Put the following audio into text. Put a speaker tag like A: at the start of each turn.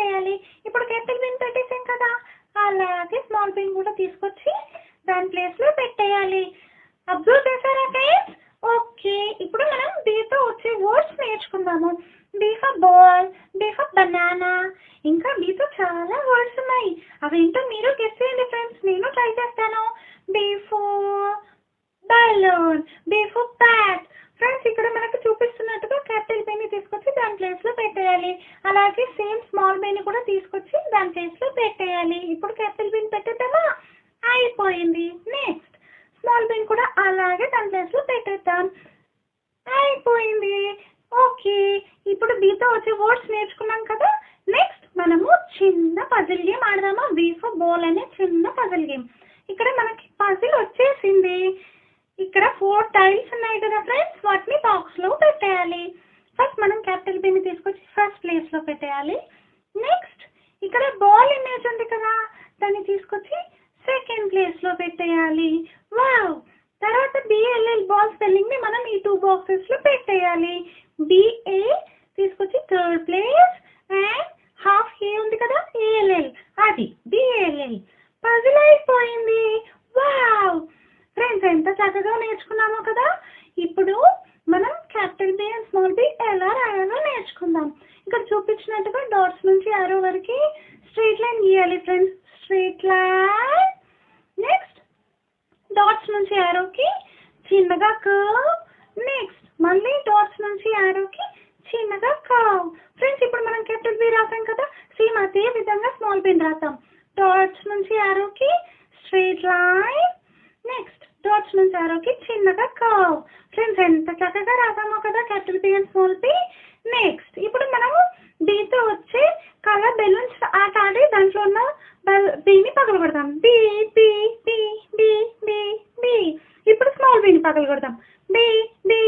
A: పెట్టేయాలి. ఇప్పుడు capital bin పెట్టేసాం కదా, అలాగే స్మాల్ బిన్ కూడా తీసుకొచ్చి దాని ప్లేస్లో పెట్టేయాలి. అబ్జర్వ్ చేశారా ఫ్రెండ్స్? ఓకే, ఇప్పుడు మనం బీతో వచ్చే వర్డ్స్ నేర్చుకుందాము. B for ball, B for banana, ఇంకా బీతో చాలా వర్డ్స్ ఉన్నాయి. అవేంటో మీరు గెస్ చేయండి ఫ్రెండ్స్, నేను ట్రై చేస్తాను. B for balloon, B for bat. Friends ఇక్కడ మనకు చూపిస్తున్నట్టుగా క్యాపిటల్ బీ ని తీసుకొచ్చి దాని ప్లేస్లో పెట్టేయాలి. అలాగే సేమ్ స్మాల్ బీ ని కూడా తీసుకొచ్చి దాని ప్లేస్లో పెట్టేయాలి. ఇప్పుడు క్యాపిటల్ బీ ని పెట్టేద్దామా? అయిపోయింది. నెక్స్ట్ స్మాల్ బిన్ కూడా అలాగే దాని ప్లేస్లో పెట్టేద్దాం. అయిపోయింది. ఓకే, ఇప్పుడు బీతో వచ్చే వర్డ్స్ నేర్చుకున్నాం కదా. నెక్స్ట్ మనము చిన్న పజిల్ గేమ్ ఆడదామా? బీ ఫర్ బాల్ అనే చిన్న పజిల్ గేమ్. ఇక్కడ మనకి పజిల్ వచ్చేసింది. ఇక్కడ 4 టైల్స్ ఉన్నాయి కదా ఫ్రెండ్స్, వాటిని బాక్స్లో పెట్టేయాలి. ఫస్ట్ మనం క్యాపిటల్ బిన్ ని తీసుకొచ్చి ఫస్ట్ ప్లేస్లో పెట్టేయాలి. నెక్స్ట్ ఇక్కడ బాల్ ఇమేజ్ ఉంది కదా, దాన్ని తీసుకొచ్చి సెకండ్ ప్లేస్లో పెట్టేయాలి. వావ్! తర్వాత బిఎల్ఎల్ బాల్ స్పెల్లింగ్ ని మనం ఈ 2 బాక్సెస్లో పెట్టేయాలి. బిఏ తీసుకొచ్చి third place and half A ఉంది కదా ఏఎల్ఎల్, అది బిఎల్ఎల్. పజిల్ అయిపోయింది. వావ్! ఫ్రెండ్స్ ఎంత చక్కగా నేర్చుకున్నామో కదా. ఇప్పుడు మనం capital B and small B ఎలా రాయాలో నేర్చుకుందాం. ఇక్కడ చూపించినట్టుగా డాట్స్ నుంచి ఆరో వరకు స్ట్రైట్ లైన్ గీయాలి friends. Straight line. Next dots నుంచి ఆరోకి చిన్నగా కర్వ్. నెక్స్ట్ మళ్ళీ డాట్స్ నుంచి ఆరోకి చిన్నగా కర్వ్. ఫ్రెండ్స్ ఇప్పుడు మనం క్యాపిటల్ బి రాసాం కదా, సేమ్ అదే విధంగా స్మాల్ బిన్ రాద్దాం. డాట్స్ నుంచి ఆరోకి స్ట్రైట్ లైన్. నెక్స్ట్ డాట్స్ నుంచి ఆరోకి చిన్నగా కర్వ్. ఫ్రెండ్స్ ఎంత చక్కగా రాసామో కదా capital B and small B. Next ఇప్పుడు మనము బీతో వచ్చే కలర్ బెలూన్స్ ఆట ఆడి దాంట్లో ఉన్న బీని పగలు కొడదాం. B B B B B B. ఇప్పుడు స్మాల్ బీని పగలు కొడదాం. B B